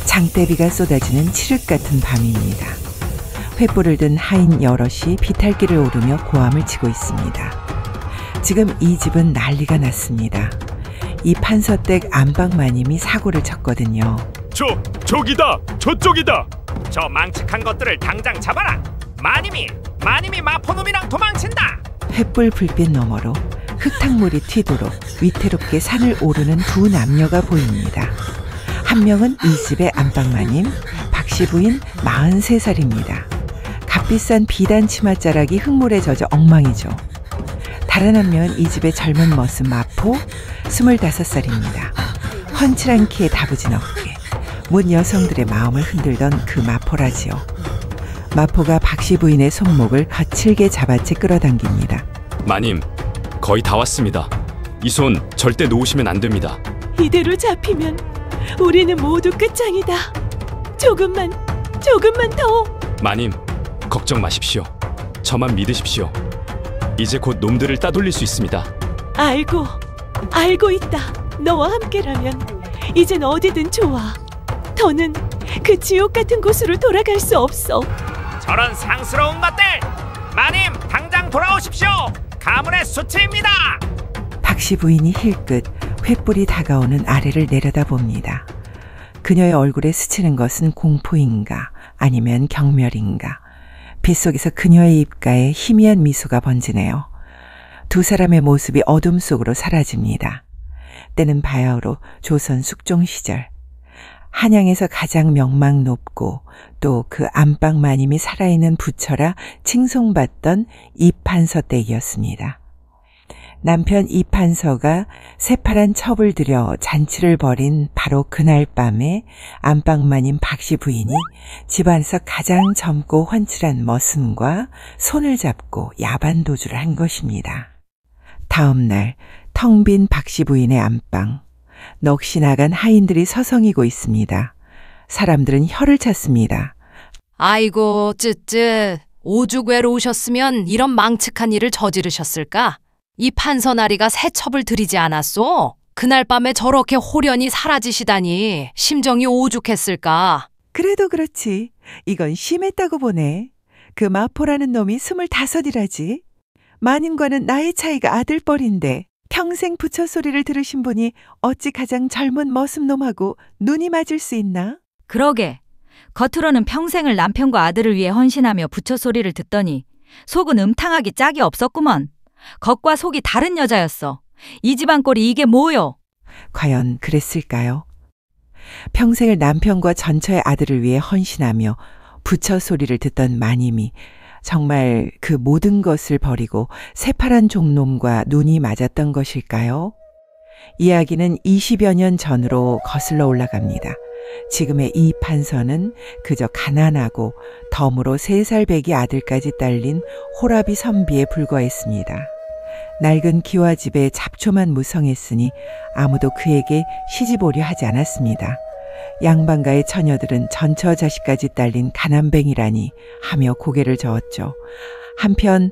장대비가 쏟아지는 칠흑 같은 밤입니다. 횃불을 든 하인 여럿이 비탈길을 오르며 고함을 치고 있습니다. 지금 이 집은 난리가 났습니다. 이 판서댁 안방마님이 사고를 쳤거든요. 저기다! 저쪽이다! 저 망측한 것들을 당장 잡아라! 마님이 마포놈이랑 도망친다! 횃불 불빛 너머로 흙탕물이 튀도록 위태롭게 산을 오르는 두 남녀가 보입니다. 한 명은 이 집의 안방마님, 박씨 부인 43살입니다. 값비싼 비단 치맛자락이 흙물에 젖어 엉망이죠. 다른 한 명은 이 집의 젊은 머슴 마포, 25살입니다. 훤칠한 키에 다부진 어깨, 문 여성들의 마음을 흔들던 그 마포라지요. 마포가 박씨 부인의 손목을 거칠게 잡아채 끌어당깁니다. 마님, 거의 다 왔습니다. 이 손 절대 놓으시면 안 됩니다. 이대로 잡히면 우리는 모두 끝장이다. 조금만 더. 마님, 걱정 마십시오. 저만 믿으십시오. 이제 곧 놈들을 따돌릴 수 있습니다. 알고 있다. 너와 함께라면 이젠 어디든 좋아. 더는 그 지옥 같은 곳으로 돌아갈 수 없어. 저런 상스러운 것들! 마님, 당장 돌아오십시오! 가문의 수치입니다! 박씨 부인이 힐끗 횃불이 다가오는 아래를 내려다봅니다. 그녀의 얼굴에 스치는 것은 공포인가 아니면 경멸인가. 빗속에서 그녀의 입가에 희미한 미소가 번지네요. 두 사람의 모습이 어둠 속으로 사라집니다. 때는 바야흐로 조선 숙종 시절. 한양에서 가장 명망 높고 또 그 안방마님이 살아있는 부처라 칭송받던 이판서 댁이었습니다. 남편 이판서가 새파란 첩을 들여 잔치를 벌인 바로 그날 밤에 안방마님 박씨 부인이 집안에서 가장 젊고 훤칠한 머슴과 손을 잡고 야반도주를 한 것입니다. 다음 날 텅 빈 박씨 부인의 안방. 넋이 나간 하인들이 서성이고 있습니다. 사람들은 혀를 찼습니다. 아이고 쯧쯧, 오죽외로 오셨으면 이런 망측한 일을 저지르셨을까? 이 판서나리가 새 첩을 들이지 않았소? 그날 밤에 저렇게 홀연히 사라지시다니 심정이 오죽했을까? 그래도 그렇지. 이건 심했다고 보네. 그 마포라는 놈이 25이라지. 마님과는 나이 차이가 아들뻘인데 평생 부처 소리를 들으신 분이 어찌 가장 젊은 머슴놈하고 눈이 맞을 수 있나? 그러게. 겉으로는 평생을 남편과 아들을 위해 헌신하며 부처 소리를 듣더니 속은 음탕하기 짝이 없었구먼. 겉과 속이 다른 여자였어. 이 집안 꼴이 이게 뭐요? 과연 그랬을까요? 평생을 남편과 전처의 아들을 위해 헌신하며 부처 소리를 듣던 마님이 정말 그 모든 것을 버리고 새파란 종놈과 눈이 맞았던 것일까요? 이야기는 20여 년 전으로 거슬러 올라갑니다. 지금의 이 판서는 그저 가난하고 덤으로 3살 배기 아들까지 딸린 호라비 선비에 불과했습니다. 낡은 기와집에 잡초만 무성했으니 아무도 그에게 시집오려 하지 않았습니다. 양반가의 처녀들은 전처 자식까지 딸린 가난뱅이라니 하며 고개를 저었죠. 한편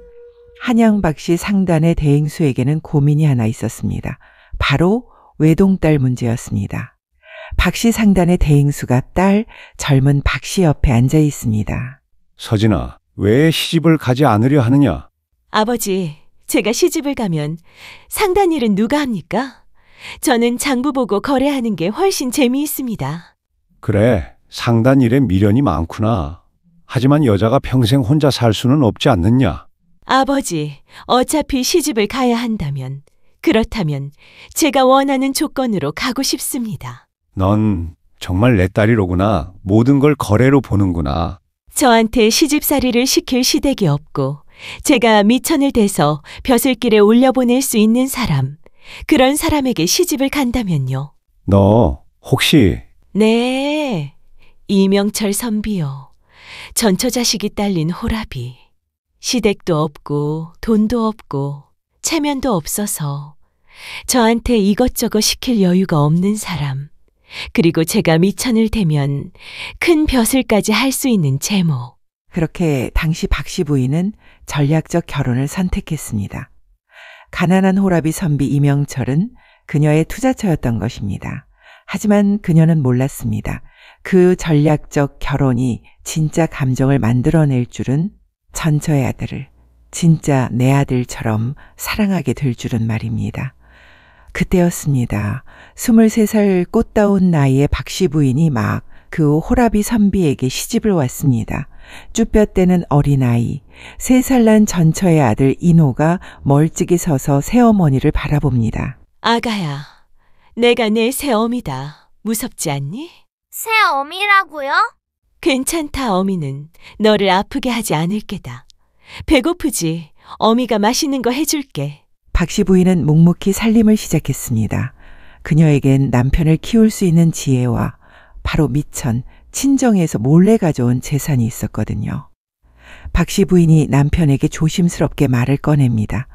한양박씨 상단의 대행수에게는 고민이 하나 있었습니다. 바로 외동딸 문제였습니다. 박씨 상단의 대행수가 딸 젊은 박씨 옆에 앉아 있습니다. 서진아, 왜 시집을 가지 않으려 하느냐? 아버지, 제가 시집을 가면 상단 일은 누가 합니까? 저는 장부 보고 거래하는 게 훨씬 재미있습니다. 그래, 상단 일에 미련이 많구나. 하지만 여자가 평생 혼자 살 수는 없지 않느냐? 아버지, 어차피 시집을 가야 한다면, 그렇다면 제가 원하는 조건으로 가고 싶습니다. 넌 정말 내 딸이로구나. 모든 걸 거래로 보는구나. 저한테 시집살이를 시킬 시댁이 없고 제가 미천을 대서 벼슬길에 올려보낼 수 있는 사람, 그런 사람에게 시집을 간다면요. 너 혹시... 네, 이명철 선비요. 전처 자식이 딸린 호라비. 시댁도 없고 돈도 없고 체면도 없어서 저한테 이것저것 시킬 여유가 없는 사람. 그리고 제가 미천을 대면 큰 벼슬까지 할 수 있는 제모. 그렇게 당시 박씨 부인은 전략적 결혼을 선택했습니다. 가난한 호라비 선비 이명철은 그녀의 투자처였던 것입니다. 하지만 그녀는 몰랐습니다. 그 전략적 결혼이 진짜 감정을 만들어낼 줄은, 전처의 아들을 진짜 내 아들처럼 사랑하게 될 줄은 말입니다. 그때였습니다. 23살 꽃다운 나이에 박씨 부인이 막 그 호라비 선비에게 시집을 왔습니다. 쭈뼛대는 어린아이, 3살 난 전처의 아들 인호가 멀찍이 서서 새어머니를 바라봅니다. 아가야, 내가 내 새어미다. 무섭지 않니? 새어미라고요? 괜찮다, 어미는. 너를 아프게 하지 않을 게다. 배고프지? 어미가 맛있는 거 해줄게. 박씨 부인은 묵묵히 살림을 시작했습니다. 그녀에겐 남편을 키울 수 있는 지혜와 바로 미천, 친정에서 몰래 가져온 재산이 있었거든요. 박씨 부인이 남편에게 조심스럽게 말을 꺼냅니다.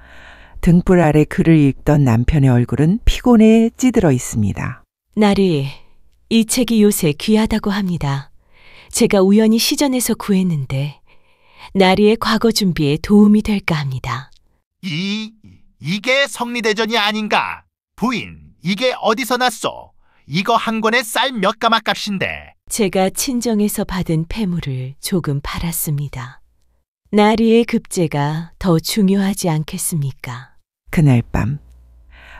등불 아래 글을 읽던 남편의 얼굴은 피곤에 찌들어 있습니다. 나리, 이 책이 요새 귀하다고 합니다. 제가 우연히 시전에서 구했는데 나리의 과거 준비에 도움이 될까 합니다. 이게 성리대전이 아닌가? 부인, 이게 어디서 났소? 이거 한 권에 쌀 몇 가마 값인데. 제가 친정에서 받은 폐물을 조금 팔았습니다. 나리의 급제가 더 중요하지 않겠습니까? 그날 밤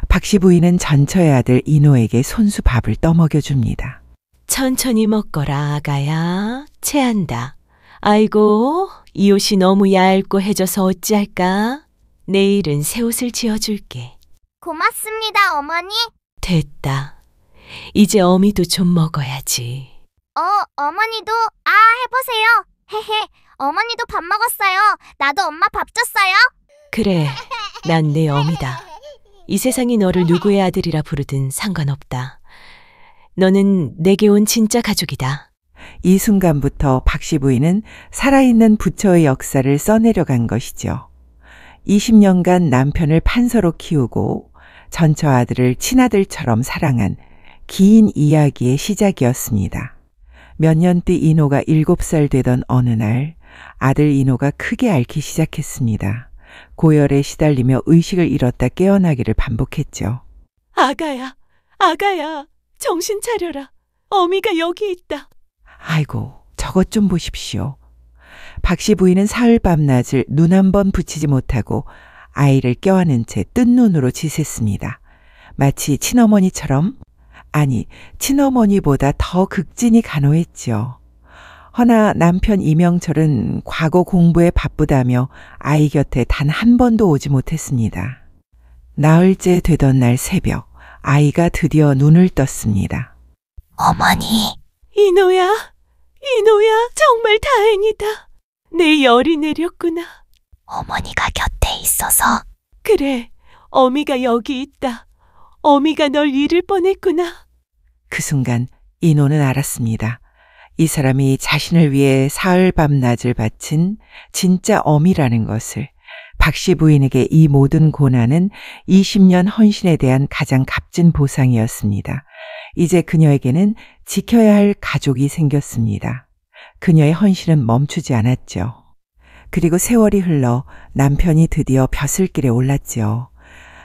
박씨 부인은 전처의 아들 인호에게 손수 밥을 떠먹여줍니다. 천천히 먹거라, 아가야. 체한다. 아이고, 이 옷이 너무 얇고 해져서 어찌할까? 내일은 새 옷을 지어줄게. 고맙습니다, 어머니. 됐다. 이제 어미도 좀 먹어야지. 어머니도, 해보세요. 헤헤, 어머니도 밥 먹었어요. 나도 엄마 밥 줬어요. 그래, 난 내 어미다. 이 세상이 너를 누구의 아들이라 부르든 상관없다. 너는 내게 온 진짜 가족이다. 이 순간부터 박씨 부인은 살아있는 부처의 역사를 써내려간 것이죠. 20년간 남편을 판서로 키우고 전처 아들을 친아들처럼 사랑한 긴 이야기의 시작이었습니다. 몇 년 뒤 인호가 7살 되던 어느 날 아들 인호가 크게 앓기 시작했습니다. 고열에 시달리며 의식을 잃었다 깨어나기를 반복했죠. 아가야, 아가야, 정신 차려라. 어미가 여기 있다. 아이고, 저것 좀 보십시오. 박씨 부인은 사흘 밤낮을 눈 한 번 붙이지 못하고 아이를 껴안은 채 뜬 눈으로 지샜습니다. 마치 친어머니처럼, 아니 친어머니보다 더 극진히 간호했죠. 허나 남편 이명철은 과거 공부에 바쁘다며 아이 곁에 단 한 번도 오지 못했습니다. 나흘째 되던 날 새벽, 아이가 드디어 눈을 떴습니다. 어머니. 인호야, 인호야, 정말 다행이다. 내 열이 내렸구나. 어머니가 곁에 있어서. 그래, 어미가 여기 있다. 어미가 널 잃을 뻔했구나. 그 순간 인호는 알았습니다. 이 사람이 자신을 위해 사흘 밤낮을 바친 진짜 어미라는 것을. 박씨 부인에게 이 모든 고난은 20년 헌신에 대한 가장 값진 보상이었습니다. 이제 그녀에게는 지켜야 할 가족이 생겼습니다. 그녀의 헌신은 멈추지 않았죠. 그리고 세월이 흘러 남편이 드디어 벼슬길에 올랐죠.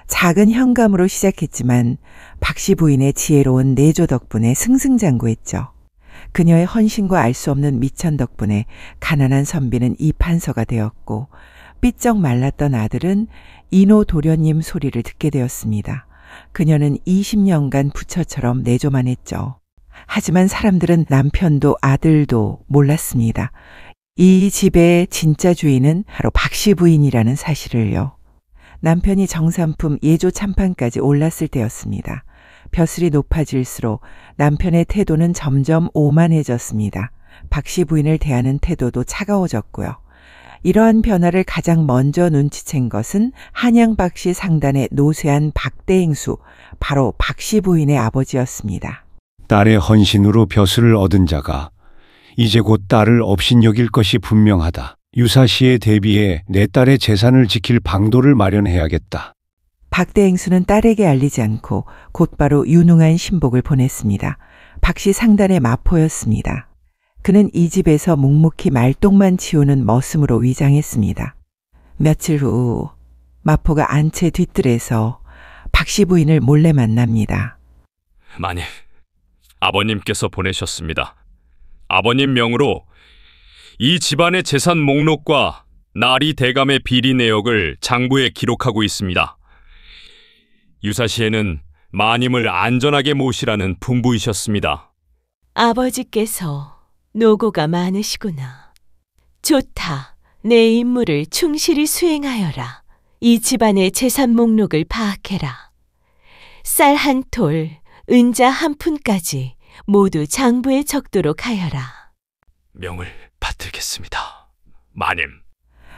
작은 현감으로 시작했지만 박씨 부인의 지혜로운 내조 덕분에 승승장구했죠. 그녀의 헌신과 알 수 없는 미천 덕분에 가난한 선비는 이판서가 되었고 삐쩍 말랐던 아들은 인호 도련님 소리를 듣게 되었습니다. 그녀는 20년간 부처처럼 내조만 했죠. 하지만 사람들은 남편도 아들도 몰랐습니다. 이 집의 진짜 주인은 바로 박씨 부인이라는 사실을요. 남편이 정삼품 예조 참판까지 올랐을 때였습니다. 벼슬이 높아질수록 남편의 태도는 점점 오만해졌습니다. 박씨 부인을 대하는 태도도 차가워졌고요. 이러한 변화를 가장 먼저 눈치챈 것은 한양박씨 상단의 노쇠한 박대행수, 바로 박씨 부인의 아버지였습니다. 딸의 헌신으로 벼슬을 얻은 자가 이제 곧 딸을 업신여길 것이 분명하다. 유사시에 대비해 내 딸의 재산을 지킬 방도를 마련해야겠다. 박대행수는 딸에게 알리지 않고 곧바로 유능한 신복을 보냈습니다. 박씨 상단의 마포였습니다. 그는 이 집에서 묵묵히 말똥만 치우는 머슴으로 위장했습니다. 며칠 후 마포가 안채 뒤뜰에서 박씨 부인을 몰래 만납니다. 마님, 아버님께서 보내셨습니다. 아버님 명으로 이 집안의 재산 목록과 나리 대감의 비리 내역을 장부에 기록하고 있습니다. 유사시에는 마님을 안전하게 모시라는 분부이셨습니다. 아버지께서 노고가 많으시구나. 좋다. 내 임무를 충실히 수행하여라. 이 집안의 재산 목록을 파악해라. 쌀 한 톨, 은자 한 푼까지 모두 장부에 적도록 하여라. 명을 받들겠습니다. 마님.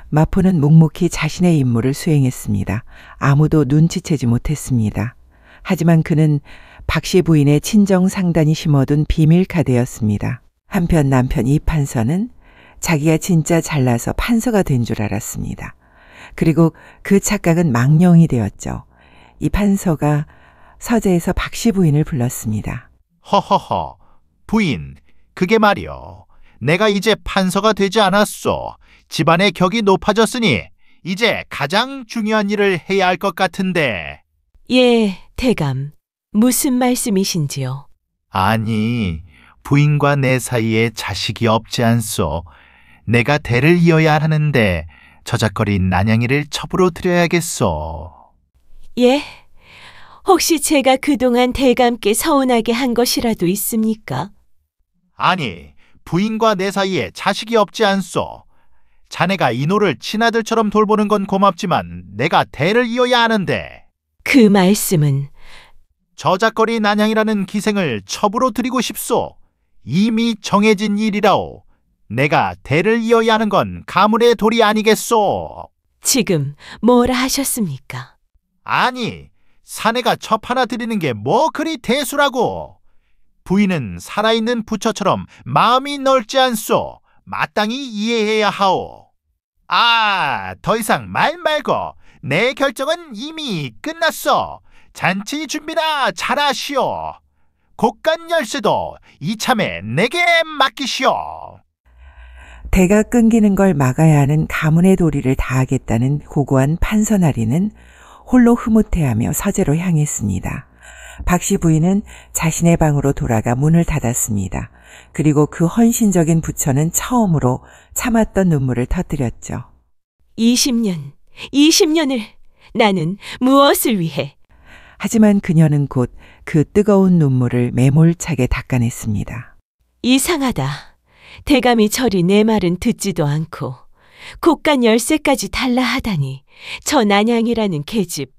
마포는 묵묵히 자신의 임무를 수행했습니다. 아무도 눈치채지 못했습니다. 하지만 그는 박씨 부인의 친정 상단이 심어둔 비밀 카드였습니다. 한편 남편 이판서는 자기가 진짜 잘나서 판서가 된 줄 알았습니다. 그리고 그 착각은 망령이 되었죠. 이 판서가 서재에서 박씨 부인을 불렀습니다. 허허허, 부인, 그게 말이여. 내가 이제 판서가 되지 않았소. 집안의 격이 높아졌으니 이제 가장 중요한 일을 해야 할 것 같은데. 예, 대감. 무슨 말씀이신지요? 아니, 부인과 내 사이에 자식이 없지 않소. 내가 대를 이어야 하는데 저작거린 난양이를 첩으로 들여야겠소. 예? 혹시 제가 그동안 대감께 서운하게 한 것이라도 있습니까? 아니, 부인과 내 사이에 자식이 없지 않소. 자네가 인호를 친아들처럼 돌보는 건 고맙지만 내가 대를 이어야 하는데. 그 말씀은 저작거리 난양이라는 기생을 첩으로 들이고 싶소. 이미 정해진 일이라오. 내가 대를 이어야 하는 건 가문의 도리 아니겠소. 지금 뭐라 하셨습니까? 아니, 사내가 첩 하나 드리는 게 뭐 그리 대수라고. 부인은 살아있는 부처처럼 마음이 넓지 않소. 마땅히 이해해야 하오. 아, 더 이상 말 말고 내 결정은 이미 끝났어. 잔치 준비나 잘하시오. 곡간 열쇠도 이참에 내게 맡기시오. 대가 끊기는 걸 막아야 하는 가문의 도리를 다하겠다는 고고한 판서나리는 홀로 흐뭇해하며 서재로 향했습니다. 박씨 부인은 자신의 방으로 돌아가 문을 닫았습니다. 그리고 그 헌신적인 부처는 처음으로 참았던 눈물을 터뜨렸죠. 20년을 나는 무엇을 위해? 하지만 그녀는 곧 그 뜨거운 눈물을 매몰차게 닦아냈습니다. 이상하다. 대감이 저리 내 말은 듣지도 않고 곡간 열쇠까지 달라 하다니 저 난양이라는 계집.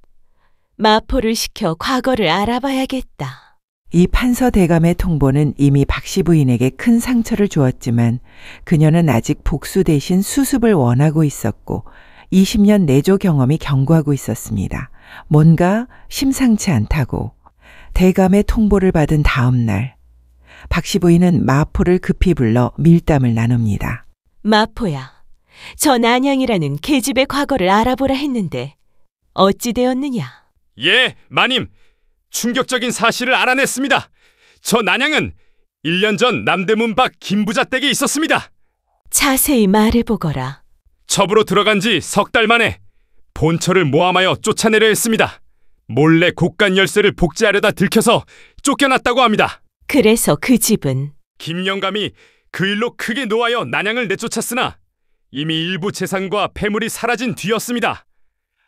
마포를 시켜 과거를 알아봐야겠다. 이 판서 대감의 통보는 이미 박씨 부인에게 큰 상처를 주었지만 그녀는 아직 복수 대신 수습을 원하고 있었고 20년 내조 경험이 경고하고 있었습니다. 뭔가 심상치 않다고. 대감의 통보를 받은 다음 날 박씨 부인은 마포를 급히 불러 밀담을 나눕니다. 마포야, 저 난양이라는 계집의 과거를 알아보라 했는데 어찌 되었느냐? 예, 마님. 충격적인 사실을 알아냈습니다. 저 난양은 1년 전 남대문 밖 김부자 댁에 있었습니다. 자세히 말해보거라. 첩으로 들어간 지 석 달 만에 본처를 모함하여 쫓아내려 했습니다. 몰래 곡간 열쇠를 복제하려다 들켜서 쫓겨났다고 합니다. 그래서 그 집은? 김영감이 그 일로 크게 노하여 난양을 내쫓았으나 이미 일부 재산과 폐물이 사라진 뒤였습니다.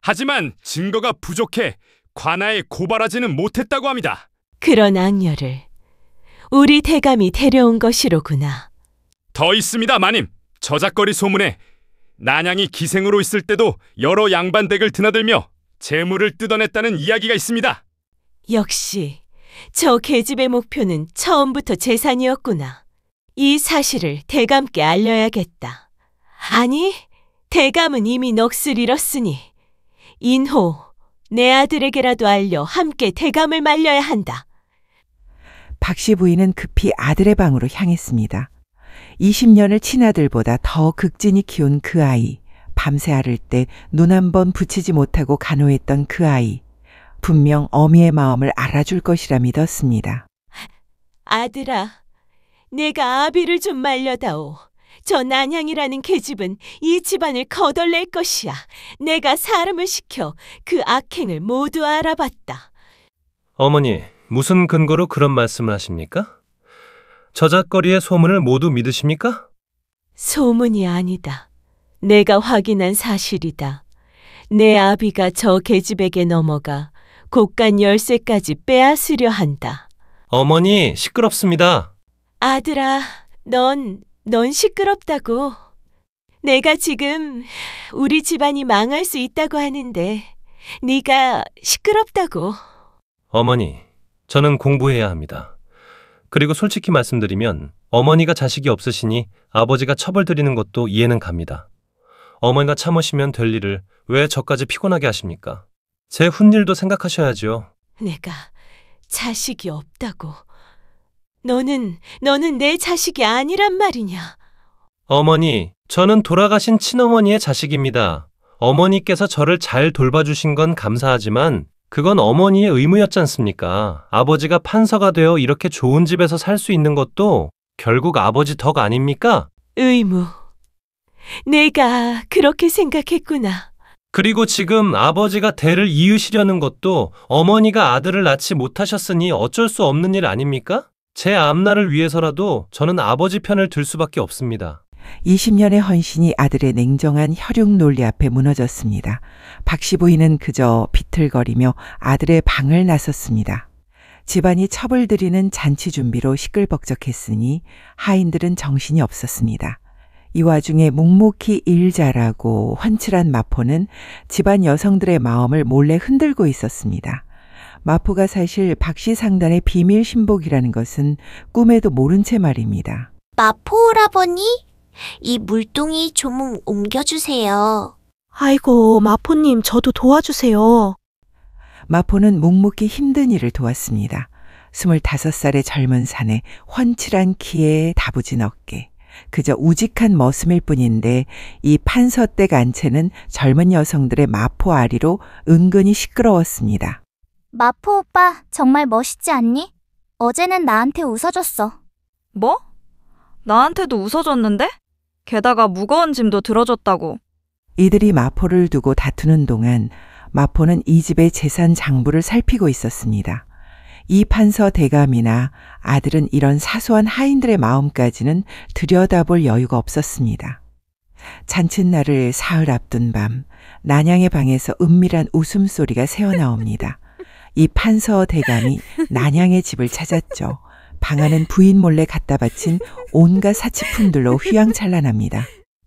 하지만 증거가 부족해 관아에 고발하지는 못했다고 합니다. 그런 악녀를 우리 대감이 데려온 것이로구나. 더 있습니다, 마님. 저작거리 소문에 난양이 기생으로 있을 때도 여러 양반댁을 드나들며 재물을 뜯어냈다는 이야기가 있습니다. 역시 저 계집의 목표는 처음부터 재산이었구나. 이 사실을 대감께 알려야겠다. 아니, 대감은 이미 넋을 잃었으니 인호, 내 아들에게라도 알려 함께 대감을 말려야 한다. 박씨 부인은 급히 아들의 방으로 향했습니다. 20년을 친아들보다 더 극진히 키운 그 아이, 밤새 앓을 때 눈 한 번 붙이지 못하고 간호했던 그 아이, 분명 어미의 마음을 알아줄 것이라 믿었습니다. 아들아, 내가 아비를 좀 말려다오. 저 난양이라는 계집은 이 집안을 거덜낼 것이야. 내가 사람을 시켜 그 악행을 모두 알아봤다. 어머니, 무슨 근거로 그런 말씀을 하십니까? 저작거리의 소문을 모두 믿으십니까? 소문이 아니다. 내가 확인한 사실이다. 내 아비가 저 계집에게 넘어가 곡간 열쇠까지 빼앗으려 한다. 어머니, 시끄럽습니다. 아들아, 넌 시끄럽다고. 내가 지금 우리 집안이 망할 수 있다고 하는데 네가 시끄럽다고. 어머니, 저는 공부해야 합니다. 그리고 솔직히 말씀드리면 어머니가 자식이 없으시니 아버지가 처벌드리는 것도 이해는 갑니다. 어머니가 참으시면 될 일을 왜 저까지 피곤하게 하십니까? 제 훈일도 생각하셔야죠. 내가 자식이 없다고. 너는 내 자식이 아니란 말이냐? 어머니, 저는 돌아가신 친어머니의 자식입니다. 어머니께서 저를 잘 돌봐주신 건 감사하지만 그건 어머니의 의무였지 않습니까? 아버지가 판서가 되어 이렇게 좋은 집에서 살 수 있는 것도 결국 아버지 덕 아닙니까? 의무. 내가 그렇게 생각했구나. 그리고 지금 아버지가 대를 이으시려는 것도 어머니가 아들을 낳지 못하셨으니 어쩔 수 없는 일 아닙니까? 제 앞날을 위해서라도 저는 아버지 편을 들 수밖에 없습니다. 20년의 헌신이 아들의 냉정한 혈육 논리 앞에 무너졌습니다. 박씨 부인은 그저 비틀거리며 아들의 방을 나섰습니다. 집안이 첩을 들이는 잔치 준비로 시끌벅적했으니 하인들은 정신이 없었습니다. 이 와중에 묵묵히 일 잘하고 훤칠한 마포는 집안 여성들의 마음을 몰래 흔들고 있었습니다. 마포가 사실 박씨 상단의 비밀 신복이라는 것은 꿈에도 모른 채 말입니다. 마포 오라버니, 이 물동이 좀 옮겨주세요. 아이고, 마포님, 저도 도와주세요. 마포는 묵묵히 힘든 일을 도왔습니다. 25살의 젊은 산에 훤칠한 키에 다부진 어깨, 그저 우직한 머슴일 뿐인데 이 판서댁 안채는 젊은 여성들의 마포 아리로 은근히 시끄러웠습니다. 마포 오빠, 정말 멋있지 않니? 어제는 나한테 웃어줬어. 뭐? 나한테도 웃어줬는데? 게다가 무거운 짐도 들어줬다고. 이들이 마포를 두고 다투는 동안 마포는 이 집의 재산 장부를 살피고 있었습니다. 이 판서 대감이나 아들은 이런 사소한 하인들의 마음까지는 들여다볼 여유가 없었습니다. 잔칫날을 사흘 앞둔 밤, 난양의 방에서 은밀한 웃음소리가 새어나옵니다. 이 판서 대감이 난양의 집을 찾았죠. 방 안은 부인 몰래 갖다 바친 온갖 사치품들로 휘황찬란합니다.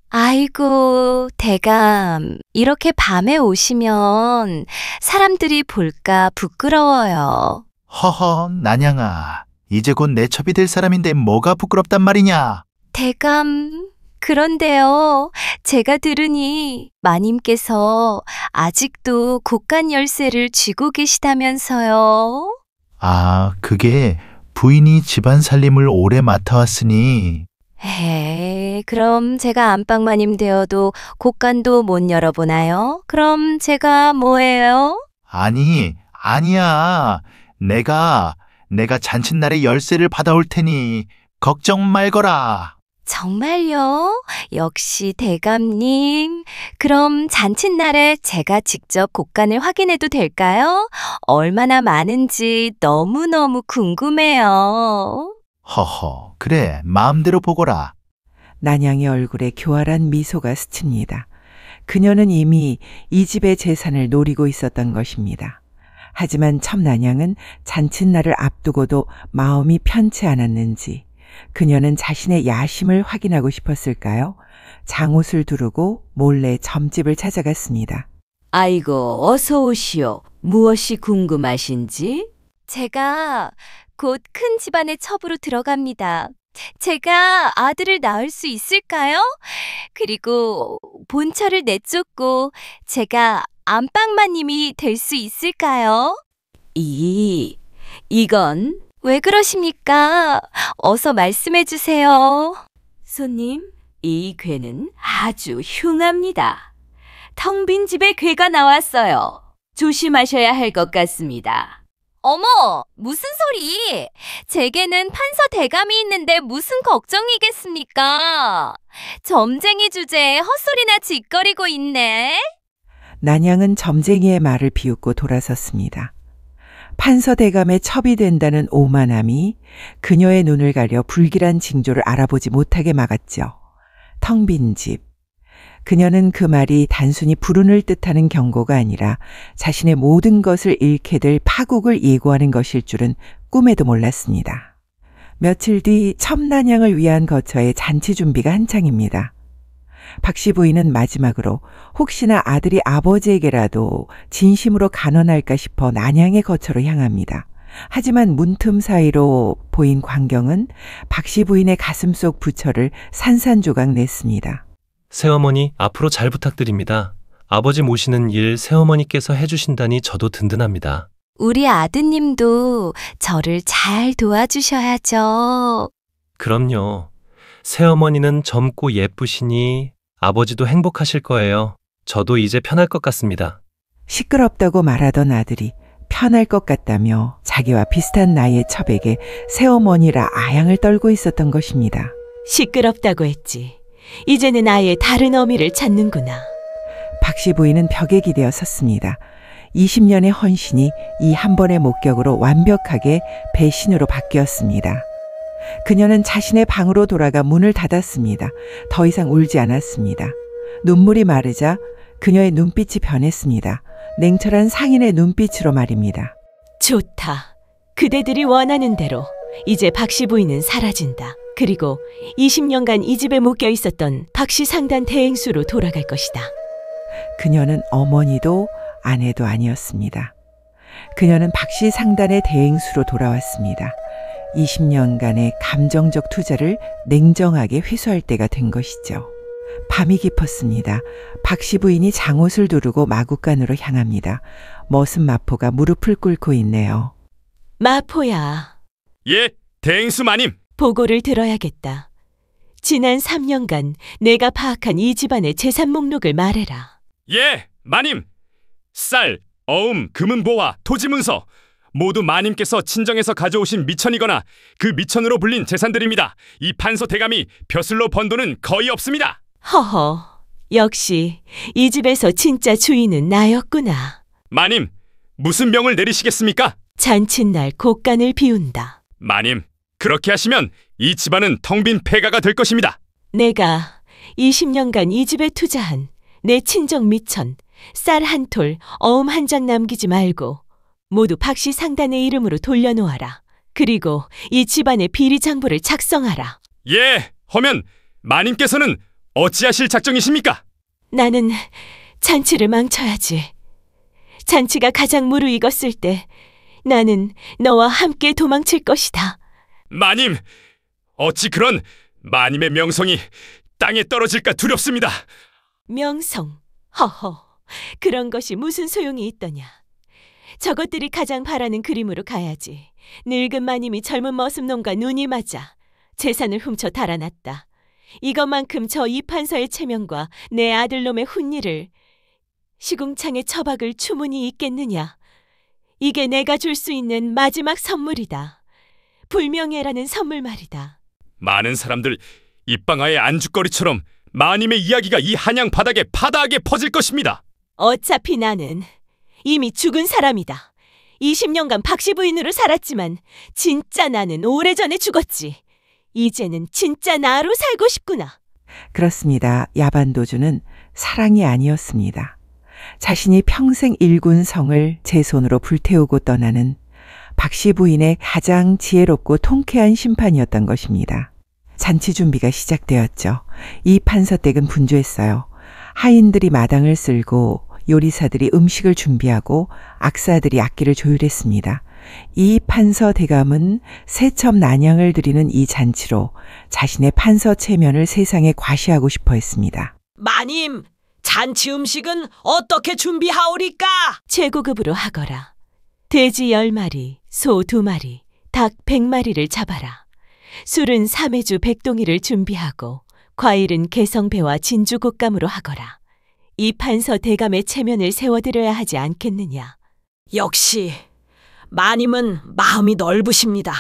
아이고, 대감. 이렇게 밤에 오시면 사람들이 볼까 부끄러워요. 허허, 난양아. 이제 곧 내 첩이 될 사람인데 뭐가 부끄럽단 말이냐? 대감, 그런데요. 제가 들으니 마님께서 아직도 곡간 열쇠를 쥐고 계시다면서요. 아, 그게 부인이 집안 살림을 오래 맡아왔으니. 그럼 제가 안방마님 되어도 곡간도 못 열어보나요? 그럼 제가 뭐예요? 아니야. 내가 잔칫날에 열쇠를 받아올 테니 걱정 말거라. 정말요? 역시 대감님. 그럼 잔칫날에 제가 직접 곡간을 확인해도 될까요? 얼마나 많은지 너무너무 궁금해요. 허허, 그래, 마음대로 보거라. 난양의 얼굴에 교활한 미소가 스칩니다. 그녀는 이미 이 집의 재산을 노리고 있었던 것입니다. 하지만 첩난양은 잔칫날을 앞두고도 마음이 편치 않았는지 그녀는 자신의 야심을 확인하고 싶었을까요? 장옷을 두르고 몰래 점집을 찾아갔습니다. 아이고, 어서 오시오. 무엇이 궁금하신지? 제가 곧 큰 집안의 첩으로 들어갑니다. 제가 아들을 낳을 수 있을까요? 그리고 본처를 내쫓고 제가 안방마님이 될 수 있을까요? 이건 왜 그러십니까? 어서 말씀해 주세요. 손님, 이 괴는 아주 흉합니다. 텅 빈 집에 괴가 나왔어요. 조심하셔야 할 것 같습니다. 어머, 무슨 소리? 제게는 판서 대감이 있는데 무슨 걱정이겠습니까? 점쟁이 주제에 헛소리나 짓거리고 있네. 난양은 점쟁이의 말을 비웃고 돌아섰습니다. 판서 대감의 첩이 된다는 오만함이 그녀의 눈을 가려 불길한 징조를 알아보지 못하게 막았죠. 텅 빈 집. 그녀는 그 말이 단순히 불운을 뜻하는 경고가 아니라 자신의 모든 것을 잃게 될 파국을 예고하는 것일 줄은 꿈에도 몰랐습니다. 며칠 뒤 첩난양을 위한 거처의 잔치 준비가 한창입니다. 박씨 부인은 마지막으로 혹시나 아들이 아버지에게라도 진심으로 간언할까 싶어 난양의 거처로 향합니다. 하지만 문틈 사이로 보인 광경은 박씨 부인의 가슴속 부처를 산산조각 냈습니다. 새어머니, 앞으로 잘 부탁드립니다. 아버지 모시는 일 새어머니께서 해주신다니 저도 든든합니다. 우리 아드님도 저를 잘 도와주셔야죠. 그럼요. 새어머니는 젊고 예쁘시니 아버지도 행복하실 거예요. 저도 이제 편할 것 같습니다. 시끄럽다고 말하던 아들이 편할 것 같다며 자기와 비슷한 나이의 첩에게 새어머니라 아양을 떨고 있었던 것입니다. 시끄럽다고 했지. 이제는 아예 다른 어미를 찾는구나. 박씨 부인은 벽에 기대어 섰습니다. 20년의 헌신이 이 한 번의 목격으로 완벽하게 배신으로 바뀌었습니다. 그녀는 자신의 방으로 돌아가 문을 닫았습니다. 더 이상 울지 않았습니다. 눈물이 마르자 그녀의 눈빛이 변했습니다. 냉철한 상인의 눈빛으로 말입니다. 좋다. 그대들이 원하는 대로 이제 박씨 부인은 사라진다. 그리고 20년간 이 집에 묶여 있었던 박씨 상단 대행수로 돌아갈 것이다. 그녀는 어머니도 아내도 아니었습니다. 그녀는 박씨 상단의 대행수로 돌아왔습니다. 20년간의 감정적 투자를 냉정하게 회수할 때가 된 것이죠. 밤이 깊었습니다. 박씨 부인이 장옷을 두르고 마구간으로 향합니다. 머슴 마포가 무릎을 꿇고 있네요. 마포야. 예, 대행수 마님. 보고를 들어야겠다. 지난 3년간 내가 파악한 이 집안의 재산 목록을 말해라. 예, 마님. 쌀, 어음, 금은보화, 토지문서 모두 마님께서 친정에서 가져오신 미천이거나 그 미천으로 불린 재산들입니다. 이 판서 대감이 벼슬로 번 돈은 거의 없습니다. 허허, 역시 이 집에서 진짜 주인은 나였구나. 마님, 무슨 명을 내리시겠습니까? 잔칫날 곡간을 비운다. 마님, 그렇게 하시면 이 집안은 텅 빈 폐가가 될 것입니다. 내가 20년간 이 집에 투자한 내 친정 미천, 쌀 한 톨, 어음 한 장 남기지 말고 모두 박씨 상단의 이름으로 돌려놓아라. 그리고 이 집안의 비리 장부를 작성하라. 예, 허면 마님께서는 어찌하실 작정이십니까? 나는 잔치를 망쳐야지. 잔치가 가장 무르익었을 때 나는 너와 함께 도망칠 것이다. 마님, 어찌 그런 마님의 명성이 땅에 떨어질까 두렵습니다. 명성, 허허, 그런 것이 무슨 소용이 있더냐. 저것들이 가장 바라는 그림으로 가야지. 늙은 마님이 젊은 머슴놈과 눈이 맞아 재산을 훔쳐 달아났다. 이것만큼 저 이판서의 체면과 내 아들놈의 훈리를 시궁창의 처박을 추문이 있겠느냐. 이게 내가 줄 수 있는 마지막 선물이다. 불명예라는 선물 말이다. 많은 사람들 입방아의 안주거리처럼 마님의 이야기가 이 한양 바닥에 파다하게 퍼질 것입니다. 어차피 나는 이미 죽은 사람이다. 20년간 박씨 부인으로 살았지만 진짜 나는 오래전에 죽었지. 이제는 진짜 나로 살고 싶구나. 그렇습니다. 야반도주는 사랑이 아니었습니다. 자신이 평생 일군 성을 제 손으로 불태우고 떠나는 박씨 부인의 가장 지혜롭고 통쾌한 심판이었던 것입니다. 잔치 준비가 시작되었죠. 이 판서댁은 분주했어요. 하인들이 마당을 쓸고 요리사들이 음식을 준비하고 악사들이 악기를 조율했습니다. 이 판서 대감은 새첩 난양을 드리는 이 잔치로 자신의 판서 체면을 세상에 과시하고 싶어 했습니다. 마님, 잔치 음식은 어떻게 준비하오리까? 최고급으로 하거라. 돼지 10마리, 소 2마리, 닭 100마리를 잡아라. 술은 3회주 100동이를 준비하고 과일은 개성배와 진주곶감으로 하거라. 이 판서 대감의 체면을 세워드려야 하지 않겠느냐. 역시 마님은 마음이 넓으십니다.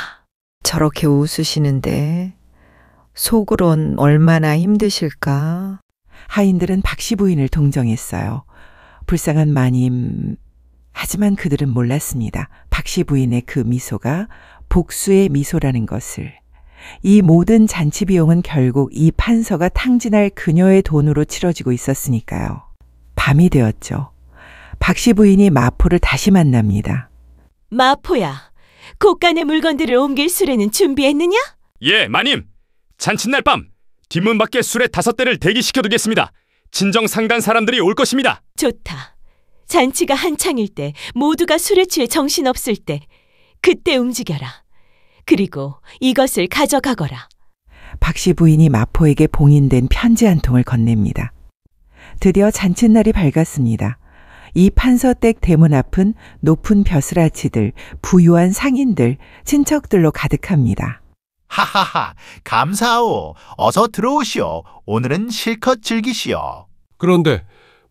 저렇게 웃으시는데 속으론 얼마나 힘드실까? 하인들은 박씨 부인을 동정했어요. 불쌍한 마님, 하지만 그들은 몰랐습니다. 박씨 부인의 그 미소가 복수의 미소라는 것을. 이 모든 잔치 비용은 결국 이 판서가 탕진할 그녀의 돈으로 치러지고 있었으니까요. 밤이 되었죠. 박씨 부인이 마포를 다시 만납니다. 마포야, 곳간의 물건들을 옮길 수레는 준비했느냐? 예, 마님. 잔칫날 밤 뒷문 밖에 수레 5대를 대기시켜두겠습니다. 친정 상단 사람들이 올 것입니다. 좋다. 잔치가 한창일 때, 모두가 술에 취해 정신없을 때, 그때 움직여라. 그리고 이것을 가져가거라. 박씨 부인이 마포에게 봉인된 편지 한 통을 건넵니다. 드디어 잔칫날이 밝았습니다. 이 판서댁 대문 앞은 높은 벼슬아치들, 부유한 상인들, 친척들로 가득합니다. 하하하, 감사하오. 어서 들어오시오. 오늘은 실컷 즐기시오. 그런데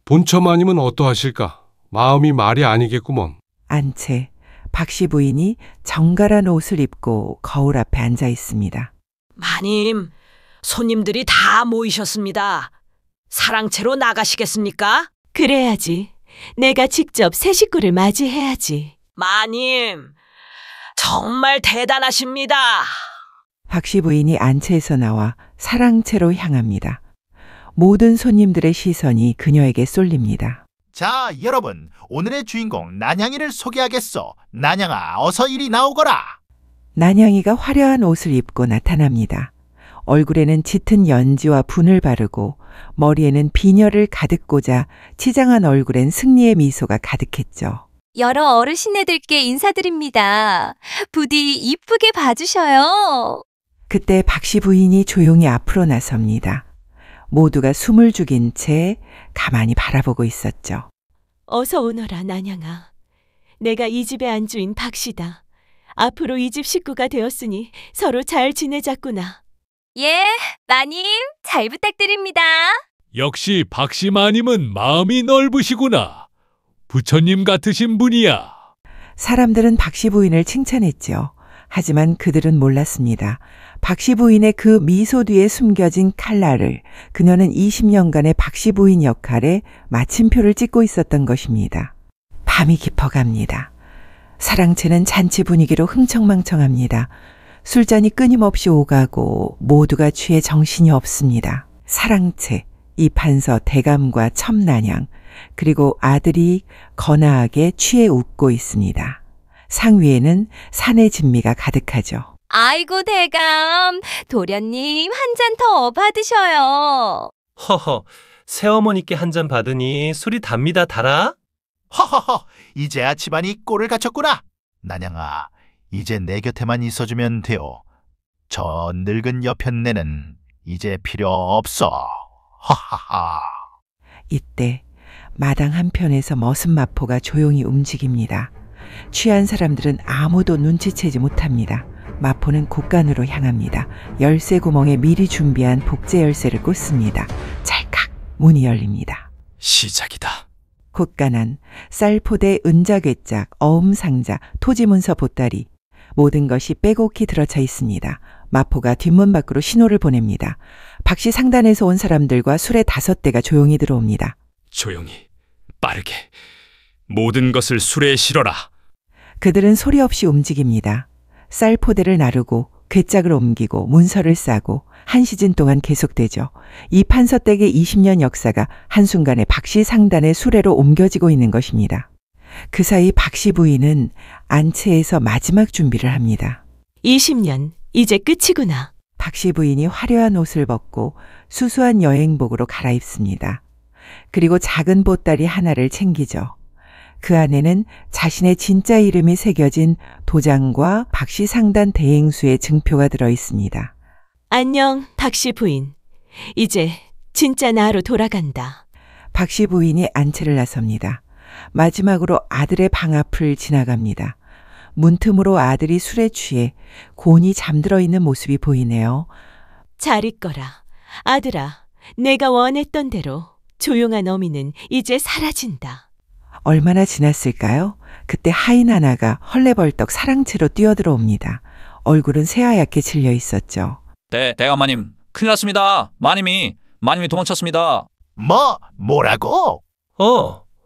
본처마님은 어떠하실까? 마음이 말이 아니겠구먼. 안채, 박씨 부인이 정갈한 옷을 입고 거울 앞에 앉아 있습니다. 마님, 손님들이 다 모이셨습니다. 사랑채로 나가시겠습니까? 그래야지. 내가 직접 새 식구를 맞이해야지. 마님, 정말 대단하십니다. 박씨 부인이 안채에서 나와 사랑채로 향합니다. 모든 손님들의 시선이 그녀에게 쏠립니다. 자, 여러분, 오늘의 주인공 난양이를 소개하겠소. 난양아, 어서 이리 나오거라. 난양이가 화려한 옷을 입고 나타납니다. 얼굴에는 짙은 연지와 분을 바르고 머리에는 비녀를 가득 꽂아 치장한 얼굴엔 승리의 미소가 가득했죠. 여러 어르신네들께 인사드립니다. 부디 이쁘게 봐주셔요. 그때 박씨 부인이 조용히 앞으로 나섭니다. 모두가 숨을 죽인 채 가만히 바라보고 있었죠. 어서 오너라, 난양아. 내가 이 집의 안주인 박씨다. 앞으로 이 집 식구가 되었으니 서로 잘 지내자꾸나. 예, 마님, 잘 부탁드립니다. 역시 박씨 마님은 마음이 넓으시구나. 부처님 같으신 분이야. 사람들은 박씨 부인을 칭찬했죠. 하지만 그들은 몰랐습니다. 박씨 부인의 그 미소 뒤에 숨겨진 칼날을 그녀는 20년간의 박씨 부인 역할에 마침표를 찍고 있었던 것입니다. 밤이 깊어갑니다. 사랑채는 잔치 분위기로 흥청망청합니다. 술잔이 끊임없이 오가고 모두가 취해 정신이 없습니다. 사랑채, 이판서, 대감과 첨난양, 그리고 아들이 거나하게 취해 웃고 있습니다. 상 위에는 산의 진미가 가득하죠. 아이고 대감, 도련님 한 잔 더 받으셔요. 허허, 새어머니께 한 잔 받으니 술이 답니다, 달아. 허허허, 이제야 집안이 꼴을 갖췄구나. 난양아, 이제 내 곁에만 있어주면 돼요. 저 늙은 여편네는 이제 필요 없어. 하하하. 이때 마당 한편에서 머슴 마포가 조용히 움직입니다. 취한 사람들은 아무도 눈치채지 못합니다. 마포는 곳간으로 향합니다. 열쇠 구멍에 미리 준비한 복제 열쇠를 꽂습니다. 찰칵 문이 열립니다. 시작이다. 곳간안, 쌀포대, 은자괴짝, 어음상자, 토지문서 보따리 모든 것이 빼곡히 들어차 있습니다. 마포가 뒷문 밖으로 신호를 보냅니다. 박씨 상단에서 온 사람들과 술에 5대가 조용히 들어옵니다. 조용히, 빠르게 모든 것을 수레에 실어라. 그들은 소리 없이 움직입니다. 쌀포대를 나르고 괴짝을 옮기고 문서를 싸고 한 시즌 동안 계속되죠. 이 판서댁의 20년 역사가 한순간에 박씨 상단의 수레로 옮겨지고 있는 것입니다. 그 사이 박씨 부인은 안채에서 마지막 준비를 합니다. 20년, 이제 끝이구나. 박씨 부인이 화려한 옷을 벗고 수수한 여행복으로 갈아입습니다. 그리고 작은 보따리 하나를 챙기죠. 그 안에는 자신의 진짜 이름이 새겨진 도장과 박씨 상단 대행수의 증표가 들어 있습니다. 안녕, 박씨 부인. 이제 진짜 나로 돌아간다. 박씨 부인이 안채를 나섭니다. 마지막으로 아들의 방 앞을 지나갑니다. 문틈으로 아들이 술에 취해 곤히 잠들어 있는 모습이 보이네요. 잘 있거라. 아들아, 내가 원했던 대로 조용한 어미는 이제 사라진다. 얼마나 지났을까요? 그때 하인 하나가 헐레벌떡 사랑채로 뛰어들어옵니다. 얼굴은 새하얗게 질려 있었죠. 대감마님, 큰일 났습니다. 마님이 도망쳤습니다. 뭐라고?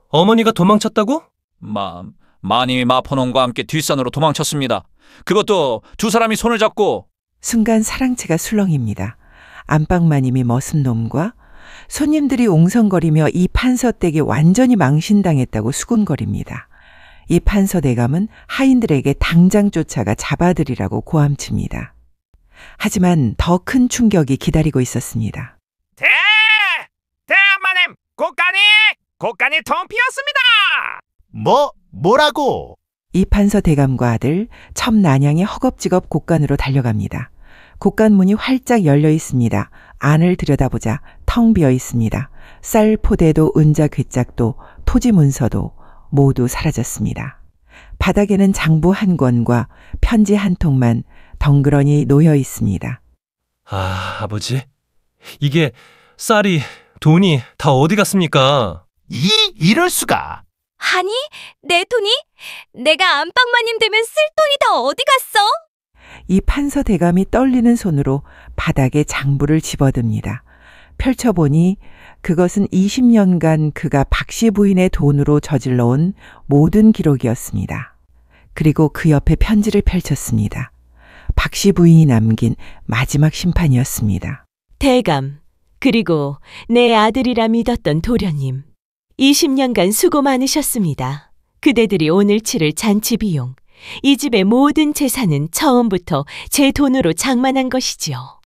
어머니가 도망쳤다고? 마님이 마포놈과 함께 뒷산으로 도망쳤습니다. 그것도 두 사람이 손을 잡고. 순간 사랑채가 술렁입니다. 안방마님이 머슴놈과 손님들이 옹성거리며 이 판서댁에 완전히 망신당했다고 수군거립니다. 이 판서대감은 하인들에게 당장 쫓아가 잡아들이라고 고함칩니다. 하지만 더 큰 충격이 기다리고 있었습니다. 대감마님, 곳간이 텅 비었습니다. 뭐라고? 이 판서 대감과 아들 첨난양이 허겁지겁 곳간으로 달려갑니다. 곳간 문이 활짝 열려 있습니다. 안을 들여다보자 텅 비어 있습니다. 쌀 포대도 은자 괴짝도 토지 문서도 모두 사라졌습니다. 바닥에는 장부 한 권과 편지 한 통만 덩그러니 놓여 있습니다. 아버지, 이게 쌀이, 돈이 다 어디 갔습니까? 이럴 수가. 아니, 내 돈이? 내가 안방마님 되면 쓸 돈이 다 어디 갔어? 이 판서 대감이 떨리는 손으로 바닥에 장부를 집어듭니다. 펼쳐보니 그것은 20년간 그가 박씨 부인의 돈으로 저질러온 모든 기록이었습니다. 그리고 그 옆에 편지를 펼쳤습니다. 박씨 부인이 남긴 마지막 심판이었습니다. 대감, 그리고 내 아들이라 믿었던 도련님. 20년간 수고 많으셨습니다. 그대들이 오늘 치를 잔치 비용, 이 집의 모든 재산은 처음부터 제 돈으로 장만한 것이지요.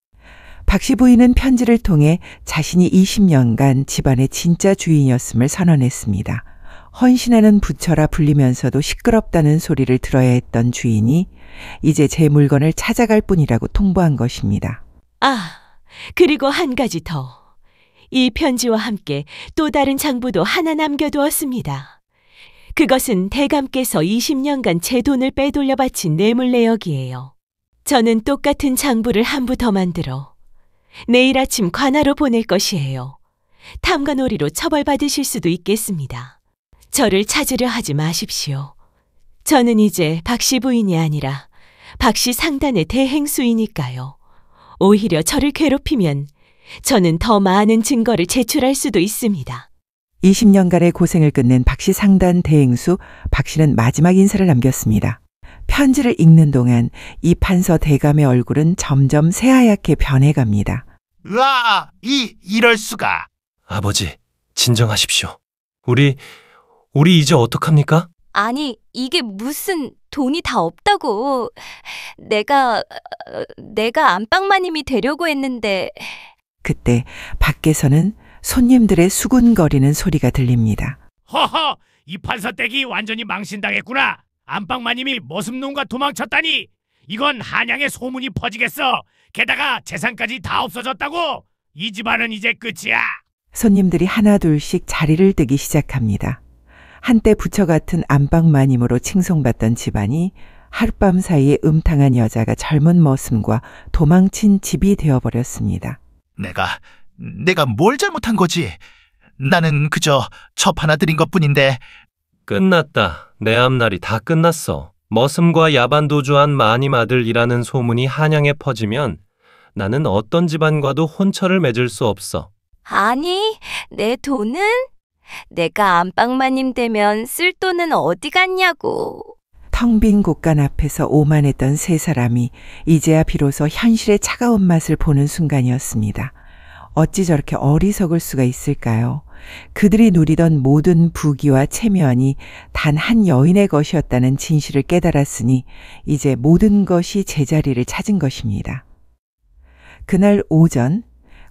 박씨 부인은 편지를 통해 자신이 20년간 집안의 진짜 주인이었음을 선언했습니다. 헌신하는 부처라 불리면서도 시끄럽다는 소리를 들어야 했던 주인이 이제 제 물건을 찾아갈 뿐이라고 통보한 것입니다. 그리고 한 가지 더. 이 편지와 함께 또 다른 장부도 하나 남겨두었습니다. 그것은 대감께서 20년간 제 돈을 빼돌려 바친 뇌물내역이에요. 저는 똑같은 장부를 한 부 더 만들어 내일 아침 관하로 보낼 것이에요. 탐관오리로 처벌받으실 수도 있겠습니다. 저를 찾으려 하지 마십시오. 저는 이제 박씨 부인이 아니라 박씨 상단의 대행수이니까요. 오히려 저를 괴롭히면 저는 더 많은 증거를 제출할 수도 있습니다. 20년간의 고생을 끝낸 박씨 상단 대행수 박씨는 마지막 인사를 남겼습니다. 편지를 읽는 동안 이 판서 대감의 얼굴은 점점 새하얗게 변해갑니다. 이럴 수가. 아버지, 진정하십시오. 우리 이제 어떡합니까? 아니, 이게 무슨 돈이 다 없다고. 내가 안방마님이 되려고 했는데. 그때 밖에서는 손님들의 수군거리는 소리가 들립니다. 허허, 이 판서댁이 완전히 망신당했구나. 안방마님이 머슴놈과 도망쳤다니. 이건 한양에 소문이 퍼지겠어. 게다가 재산까지 다 없어졌다고. 이 집안은 이제 끝이야. 손님들이 하나둘씩 자리를 뜨기 시작합니다. 한때 부처 같은 안방마님으로 칭송받던 집안이 하룻밤 사이에 음탕한 여자가 젊은 머슴과 도망친 집이 되어버렸습니다. 내가 뭘 잘못한 거지? 나는 그저 첩 하나 드린 것뿐인데. 끝났다. 내 앞날이 다 끝났어. 머슴과 야반도주한 마님 아들이라는 소문이 한양에 퍼지면 나는 어떤 집안과도 혼처를 맺을 수 없어. 아니, 내 돈은? 내가 안방마님 되면 쓸 돈은 어디 갔냐고. 텅 빈 곳간 앞에서 오만했던 세 사람이 이제야 비로소 현실의 차가운 맛을 보는 순간이었습니다. 어찌 저렇게 어리석을 수가 있을까요? 그들이 누리던 모든 부귀와 체면이 단 한 여인의 것이었다는 진실을 깨달았으니 이제 모든 것이 제자리를 찾은 것입니다. 그날 오전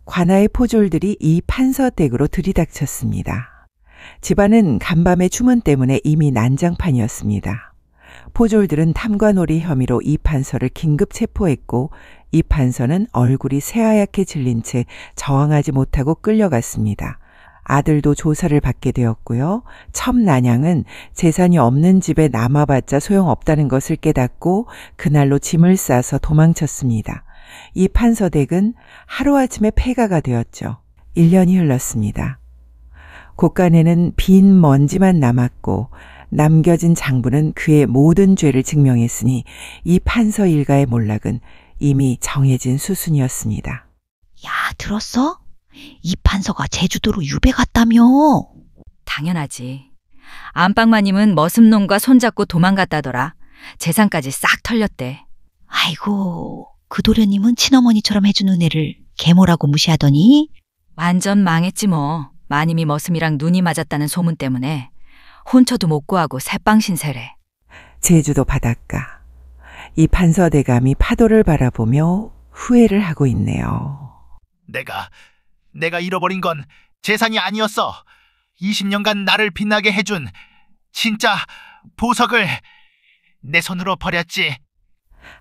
관아의 포졸들이 이 판서댁으로 들이닥쳤습니다. 집안은 간밤의 추문 때문에 이미 난장판이었습니다. 포졸들은 탐관오리 혐의로 이 판서를 긴급 체포했고 이 판서는 얼굴이 새하얗게 질린 채 저항하지 못하고 끌려갔습니다. 아들도 조사를 받게 되었고요. 첨난양은 재산이 없는 집에 남아봤자 소용없다는 것을 깨닫고 그날로 짐을 싸서 도망쳤습니다. 이 판서댁은 하루아침에 폐가가 되었죠. 1년이 흘렀습니다. 곳간에는 빈 먼지만 남았고 남겨진 장부는 그의 모든 죄를 증명했으니 이 판서 일가의 몰락은 이미 정해진 수순이었습니다. 야, 들었어? 이 판서가 제주도로 유배 갔다며? 당연하지. 안방마님은 머슴놈과 손잡고 도망갔다더라. 재산까지 싹 털렸대. 아이고, 그 도련님은 친어머니처럼 해준 은혜를 계모라고 무시하더니? 완전 망했지 뭐. 마님이 머슴이랑 눈이 맞았다는 소문 때문에 혼처도 못 구하고 새빵 신세래. 제주도 바닷가. 이 판서대감이 파도를 바라보며 후회를 하고 있네요. 내가 잃어버린 건 재산이 아니었어. 20년간 나를 빛나게 해준 진짜 보석을 내 손으로 버렸지.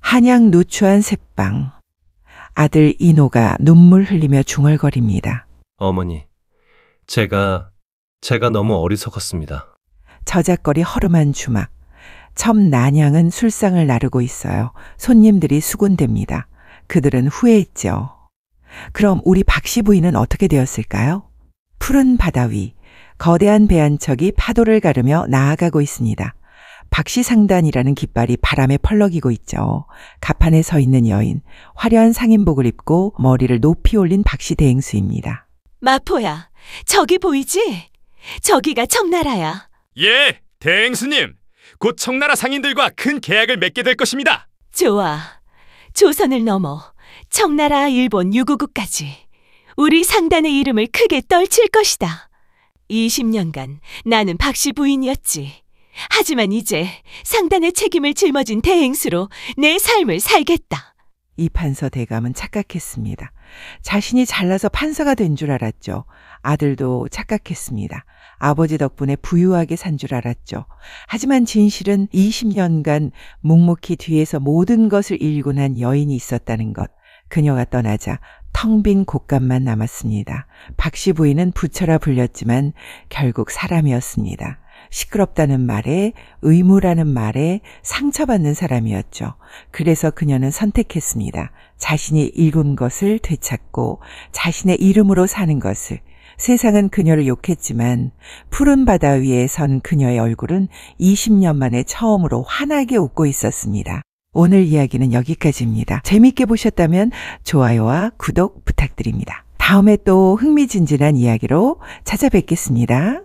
한양 누추한 새방. 아들 인호가 눈물 흘리며 중얼거립니다. 어머니, 제가 너무 어리석었습니다. 저작거리 허름한 주막. 첨 난양은 술상을 나르고 있어요. 손님들이 수군댑니다. 그들은 후회했죠. 그럼 우리 박씨 부인은 어떻게 되었을까요? 푸른 바다 위 거대한 배 한 척이 파도를 가르며 나아가고 있습니다. 박씨상단이라는 깃발이 바람에 펄럭이고 있죠. 갑판에 서 있는 여인, 화려한 상인복을 입고 머리를 높이 올린 박씨 대행수입니다. 마포야, 저기 보이지? 저기가 청나라야. 예, 대행수님. 곧 청나라 상인들과 큰 계약을 맺게 될 것입니다. 좋아. 조선을 넘어 청나라, 일본, 유구국까지 우리 상단의 이름을 크게 떨칠 것이다. 20년간 나는 박씨 부인이었지. 하지만 이제 상단의 책임을 짊어진 대행수로 내 삶을 살겠다. 이 판서 대감은 착각했습니다. 자신이 잘나서 판서가 된 줄 알았죠. 아들도 착각했습니다. 아버지 덕분에 부유하게 산 줄 알았죠. 하지만 진실은 20년간 묵묵히 뒤에서 모든 것을 일군한 여인이 있었다는 것. 그녀가 떠나자 텅 빈 곳간만 남았습니다. 박씨 부인은 부처라 불렸지만 결국 사람이었습니다. 시끄럽다는 말에, 의무라는 말에 상처받는 사람이었죠. 그래서 그녀는 선택했습니다. 자신이 일군 것을 되찾고 자신의 이름으로 사는 것을. 세상은 그녀를 욕했지만 푸른 바다 위에 선 그녀의 얼굴은 20년 만에 처음으로 환하게 웃고 있었습니다. 오늘 이야기는 여기까지입니다. 재밌게 보셨다면 좋아요와 구독 부탁드립니다. 다음에 또 흥미진진한 이야기로 찾아뵙겠습니다.